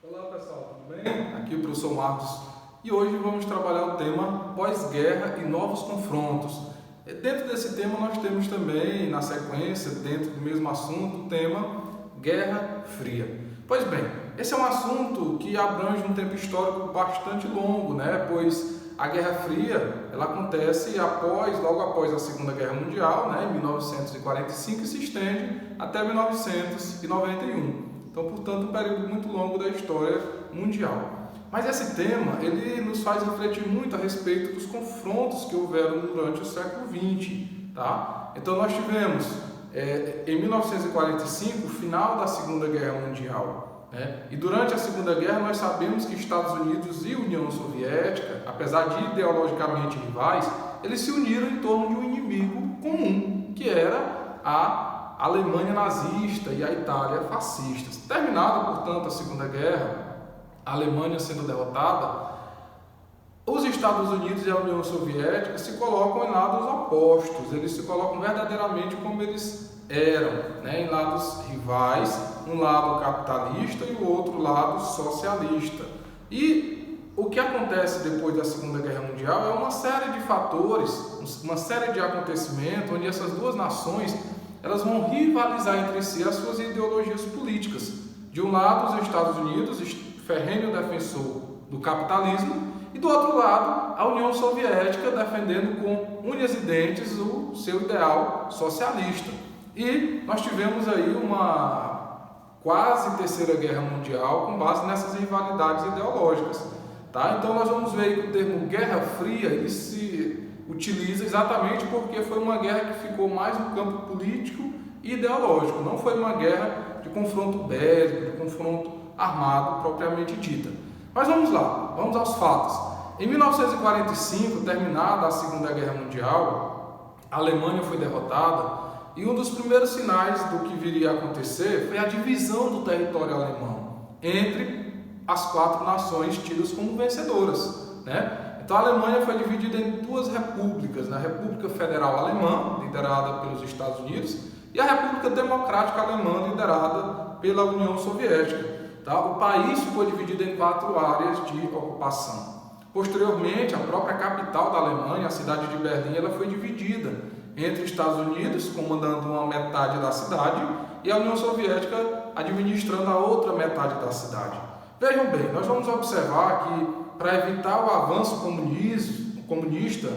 Olá pessoal, tudo bem? Aqui é o professor Marcos e hoje vamos trabalhar o tema pós-guerra e novos confrontos. Dentro desse tema nós temos também, na sequência, dentro do mesmo assunto, o tema Guerra Fria. Pois bem, esse é um assunto que abrange um tempo histórico bastante longo, pois a Guerra Fria ela acontece logo após a Segunda Guerra Mundial, em 1945, e se estende até 1991. Então, portanto, um período muito longo da história mundial. Mas esse tema, ele nos faz refletir muito a respeito dos confrontos que houveram durante o século XX, tá? Então, nós tivemos, em 1945, o final da Segunda Guerra Mundial, E durante a Segunda Guerra, nós sabemos que Estados Unidos e União Soviética, apesar de ideologicamente rivais, eles se uniram em torno de um inimigo comum, que era a Alemanha nazista e a Itália fascistas. Terminada, portanto, a Segunda Guerra, a Alemanha sendo derrotada, os Estados Unidos e a União Soviética se colocam em lados opostos, eles se colocam verdadeiramente como eles eram, em lados rivais, um lado capitalista e o outro lado socialista. E o que acontece depois da Segunda Guerra Mundial é uma série de fatores, uma série de acontecimentos onde essas duas nações elas vão rivalizar entre si as suas ideologias políticas. De um lado, os Estados Unidos, ferrenho defensor do capitalismo, e do outro lado, a União Soviética defendendo com unhas e dentes o seu ideal socialista. E nós tivemos aí uma quase terceira guerra mundial com base nessas rivalidades ideológicas. Tá? Então nós vamos ver que o termo Guerra Fria ele se utiliza exatamente porque foi uma guerra que ficou mais no campo político e ideológico, não foi uma guerra de confronto bélico, de confronto armado propriamente dita. Mas vamos lá, vamos aos fatos. Em 1945, terminada a Segunda Guerra Mundial, a Alemanha foi derrotada e um dos primeiros sinais do que viria a acontecer foi a divisão do território alemão entre as quatro nações tidas como vencedoras, Então a Alemanha foi dividida em duas repúblicas, a República Federal Alemã, liderada pelos Estados Unidos, e a República Democrática Alemã, liderada pela União Soviética. O país foi dividido em quatro áreas de ocupação. Posteriormente, a própria capital da Alemanha, a cidade de Berlim, ela foi dividida entre os Estados Unidos, comandando uma metade da cidade, e a União Soviética administrando a outra metade da cidade. Vejam bem, nós vamos observar que para evitar o avanço comunista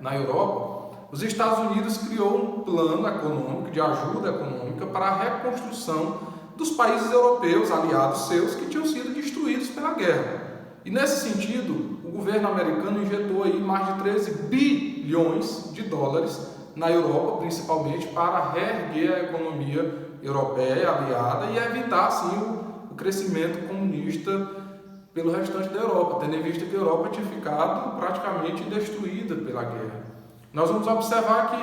na Europa, os Estados Unidos criou um plano econômico, de ajuda econômica para a reconstrução dos países europeus aliados seus que tinham sido destruídos pela guerra. E nesse sentido, o governo americano injetou aí mais de 13 bilhões de dólares na Europa, principalmente para reerguer a economia europeia aliada e evitar assim o crescimento comunista pelo restante da Europa, tendo em vista que a Europa tinha ficado praticamente destruída pela guerra. Nós vamos observar que,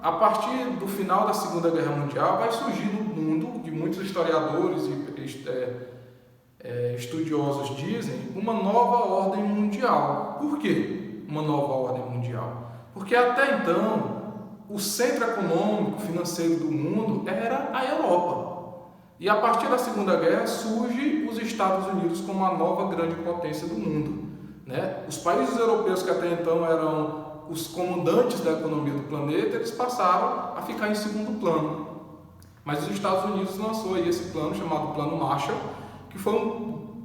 a partir do final da Segunda Guerra Mundial, vai surgir no mundo, que muitos historiadores e estudiosos dizem, uma nova ordem mundial. Por quê uma nova ordem mundial? Porque até então, o centro econômico, financeiro do mundo era a Europa. E a partir da Segunda Guerra surge os Estados Unidos como a nova grande potência do mundo. Os países europeus que até então eram os comandantes da economia do planeta, eles passaram a ficar em segundo plano. Mas os Estados Unidos lançou aí esse plano chamado Plano Marshall, que foi um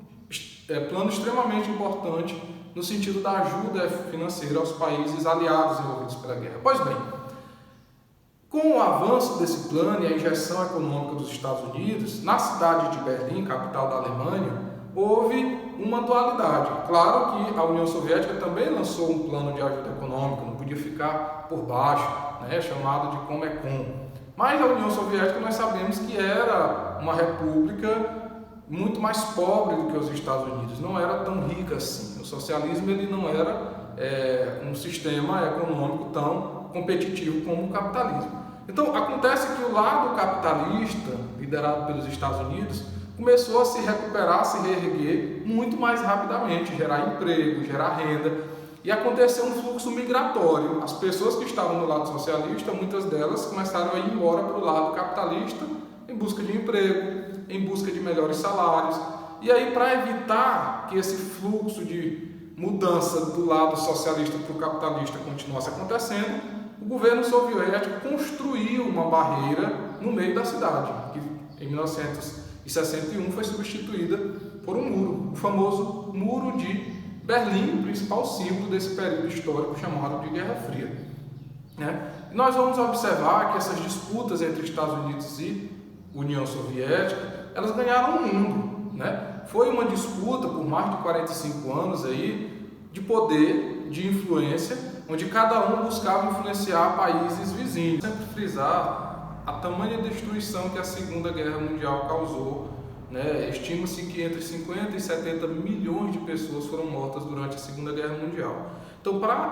plano extremamente importante no sentido da ajuda financeira aos países aliados envolvidos pela guerra. Pois bem, com o avanço desse plano e a injeção econômica dos Estados Unidos, na cidade de Berlim, capital da Alemanha, houve uma dualidade. Claro que a União Soviética também lançou um plano de ajuda econômica, não podia ficar por baixo, chamado de Comecon. Mas a União Soviética nós sabemos que era uma república muito mais pobre do que os Estados Unidos, não era tão rica assim. O socialismo ele não era um sistema econômico tão competitivo como o capitalismo. Então, acontece que o lado capitalista, liderado pelos Estados Unidos, começou a se recuperar, a se reerguer muito mais rapidamente, gerar emprego, gerar renda, e aconteceu um fluxo migratório. As pessoas que estavam no lado socialista, muitas delas começaram a ir embora para o lado capitalista em busca de emprego, em busca de melhores salários. E aí, para evitar que esse fluxo de mudança do lado socialista para o capitalista continuasse acontecendo, o governo soviético construiu uma barreira no meio da cidade, que em 1961 foi substituída por um muro, o famoso Muro de Berlim, o principal símbolo desse período histórico chamado de Guerra Fria. E nós vamos observar que essas disputas entre Estados Unidos e União Soviética, elas ganharam o mundo. Foi uma disputa por mais de 45 anos aí, de poder, de influência, onde cada um buscava influenciar países vizinhos. Sempre frisar a tamanha destruição que a Segunda Guerra Mundial causou. Estima-se que entre 50 e 70 milhões de pessoas foram mortas durante a Segunda Guerra Mundial. Então, para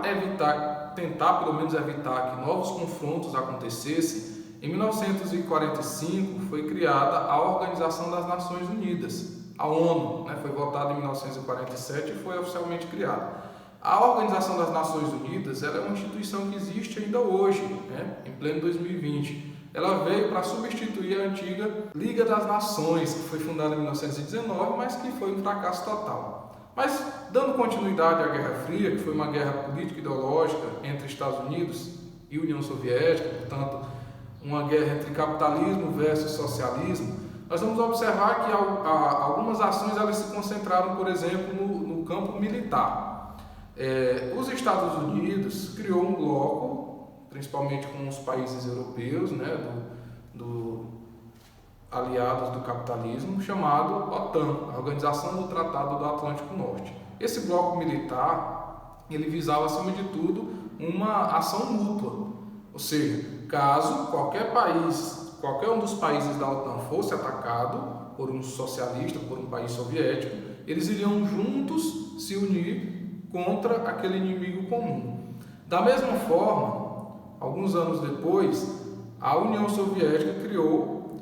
tentar pelo menos evitar que novos confrontos acontecessem, em 1945 foi criada a Organização das Nações Unidas, a ONU, foi votada em 1947 e foi oficialmente criada. A Organização das Nações Unidas ela é uma instituição que existe ainda hoje, em pleno 2020. Ela veio para substituir a antiga Liga das Nações, que foi fundada em 1919, mas que foi um fracasso total. Mas, dando continuidade à Guerra Fria, que foi uma guerra política e ideológica entre Estados Unidos e União Soviética, portanto, uma guerra entre capitalismo versus socialismo, nós vamos observar que algumas ações elas se concentraram, por exemplo, no campo militar. Os Estados Unidos criou um bloco, principalmente com os países europeus, aliados do capitalismo, chamado OTAN, a Organização do Tratado do Atlântico Norte. Esse bloco militar, ele visava, acima de tudo, uma ação mútua, ou seja, caso qualquer um dos países da OTAN fosse atacado por um socialista, por um país soviético, eles iriam juntos se unir contra aquele inimigo comum. Da mesma forma, alguns anos depois, a União Soviética criou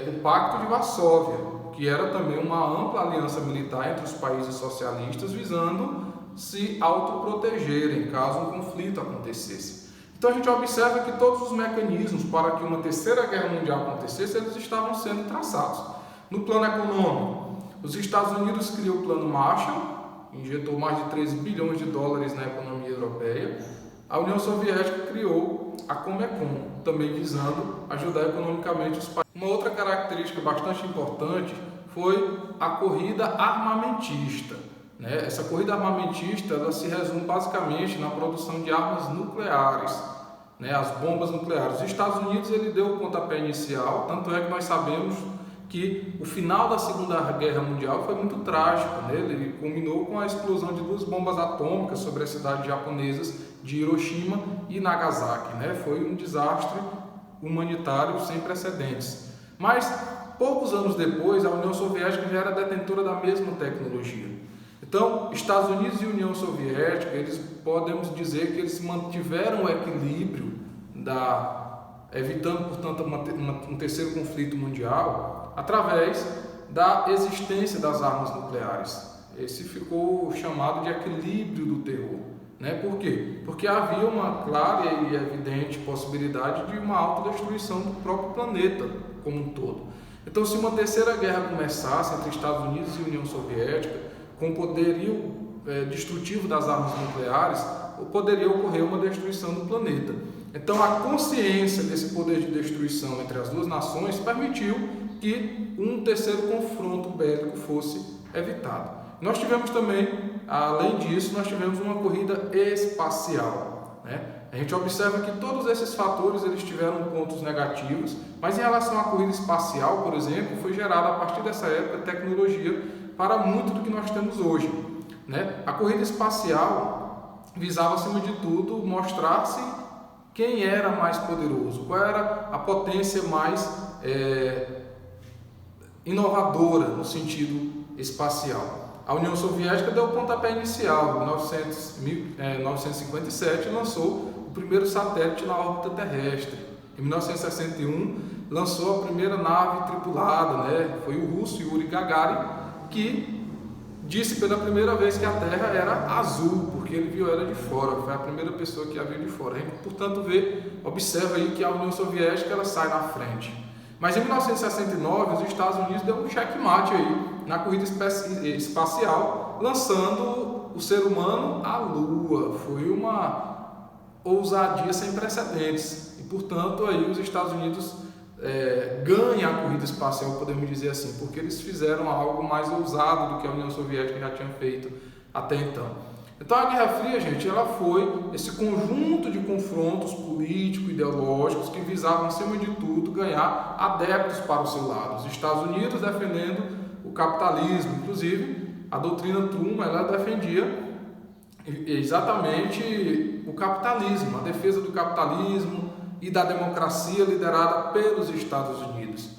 o Pacto de Varsóvia, que era também uma ampla aliança militar entre os países socialistas, visando se autoprotegerem caso um conflito acontecesse. Então a gente observa que todos os mecanismos para que uma terceira guerra mundial acontecesse, eles estavam sendo traçados. No plano econômico, os Estados Unidos criou o Plano Marshall, injetou mais de 13 bilhões de dólares na economia europeia. A União Soviética criou a Comecon, também visando ajudar economicamente os países. Uma outra característica bastante importante foi a corrida armamentista. Essa corrida armamentista ela se resume basicamente na produção de armas nucleares, as bombas nucleares. Os Estados Unidos ele deu o pontapé inicial, tanto é que nós sabemos que o final da Segunda Guerra Mundial foi muito trágico. Ele culminou com a explosão de 2 bombas atômicas sobre as cidades japonesas de Hiroshima e Nagasaki. Foi um desastre humanitário sem precedentes. Mas, poucos anos depois, a União Soviética já era detentora da mesma tecnologia. Então, Estados Unidos e União Soviética, eles podemos dizer que eles mantiveram o equilíbrio, evitando, portanto, um terceiro conflito mundial, através da existência das armas nucleares. Esse ficou chamado de equilíbrio do terror. Por quê? Porque havia uma clara e evidente possibilidade de uma autodestruição do próprio planeta como um todo. Então, se uma terceira guerra começasse entre Estados Unidos e União Soviética, com o poderio destrutivo das armas nucleares, poderia ocorrer uma destruição do planeta. Então, a consciência desse poder de destruição entre as duas nações permitiu que um terceiro confronto bélico fosse evitado. Nós tivemos também, além disso, nós tivemos uma corrida espacial. A gente observa que todos esses fatores eles tiveram pontos negativos, mas em relação à corrida espacial, por exemplo, foi gerada a partir dessa época tecnologia para muito do que nós temos hoje. A corrida espacial visava, acima de tudo, mostrar-se quem era mais poderoso, qual era a potência mais inovadora no sentido espacial. A União Soviética deu o pontapé inicial. Em 1957 lançou o primeiro satélite na órbita terrestre. Em 1961 lançou a primeira nave tripulada, foi o russo Yuri Gagarin, que disse pela primeira vez que a Terra era azul, porque ele viu ela de fora, foi a primeira pessoa que a viu de fora. A gente, portanto, observa aí que a União Soviética ela sai na frente. Mas em 1969 os Estados Unidos deu um checkmate aí na corrida espacial, lançando o ser humano à Lua. Foi uma ousadia sem precedentes e, portanto, aí os Estados Unidos ganham a corrida espacial, podemos dizer assim, porque eles fizeram algo mais ousado do que a União Soviética já tinha feito até então. Então a Guerra Fria, gente, ela foi esse conjunto de confrontos políticos, ideológicos que visavam, acima de tudo, ganhar adeptos para o seu lado. Os Estados Unidos defendendo o capitalismo, inclusive a doutrina Truman, ela defendia exatamente o capitalismo, a defesa do capitalismo e da democracia liderada pelos Estados Unidos.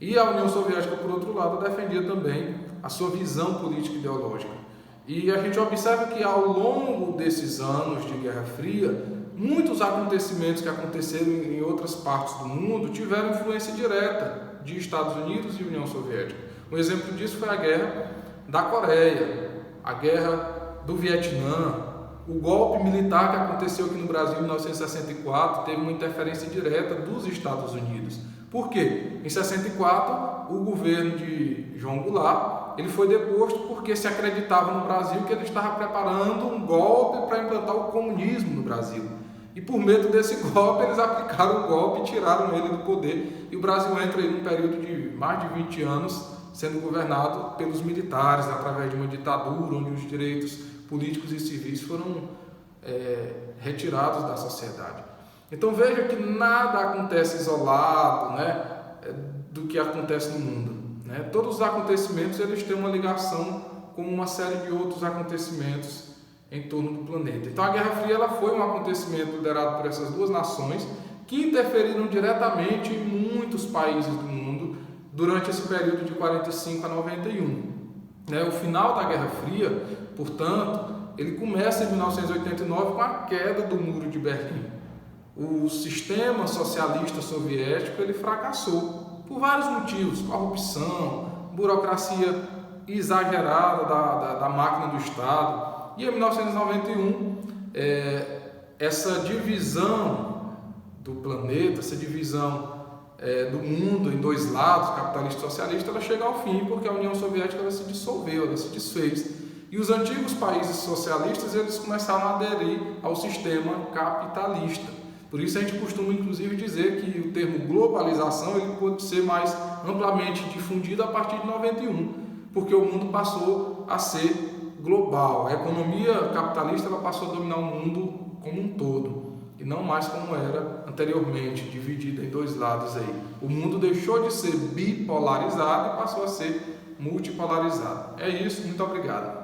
E a União Soviética, por outro lado, defendia também a sua visão política e ideológica. E a gente observa que ao longo desses anos de Guerra Fria, muitos acontecimentos que aconteceram em outras partes do mundo tiveram influência direta de Estados Unidos e União Soviética. Um exemplo disso foi a Guerra da Coreia, a Guerra do Vietnã, o golpe militar que aconteceu aqui no Brasil em 1964 teve uma interferência direta dos Estados Unidos. Por quê? Em 64, o governo de João Goulart ele foi deposto porque se acreditava no Brasil que ele estava preparando um golpe para implantar o comunismo no Brasil. E por medo desse golpe, eles aplicaram o golpe e tiraram ele do poder. E o Brasil entra em um período de mais de 20 anos sendo governado pelos militares, através de uma ditadura, onde os direitos políticos e civis foram retirados da sociedade. Então veja que nada acontece isolado, né, do que acontece no mundo. Todos os acontecimentos eles têm uma ligação com uma série de outros acontecimentos em torno do planeta. Então a Guerra Fria ela foi um acontecimento liderado por essas duas nações que interferiram diretamente em muitos países do mundo durante esse período de 45 a 91. O final da Guerra Fria, portanto, ele começa em 1989 com a queda do Muro de Berlim. O sistema socialista soviético ele fracassou por vários motivos: corrupção, burocracia exagerada da máquina do Estado. E em 1991, essa divisão do planeta, essa divisão do mundo em dois lados, capitalista e socialista, ela chega ao fim porque a União Soviética ela se dissolveu, ela se desfez. E os antigos países socialistas eles começaram a aderir ao sistema capitalista. Por isso a gente costuma inclusive dizer que o termo globalização ele pode ser mais amplamente difundido a partir de 91, porque o mundo passou a ser global. A economia capitalista ela passou a dominar o mundo como um todo, e não mais como era anteriormente, dividida em dois lados aí. O mundo deixou de ser bipolarizado e passou a ser multipolarizado. É isso, muito obrigado.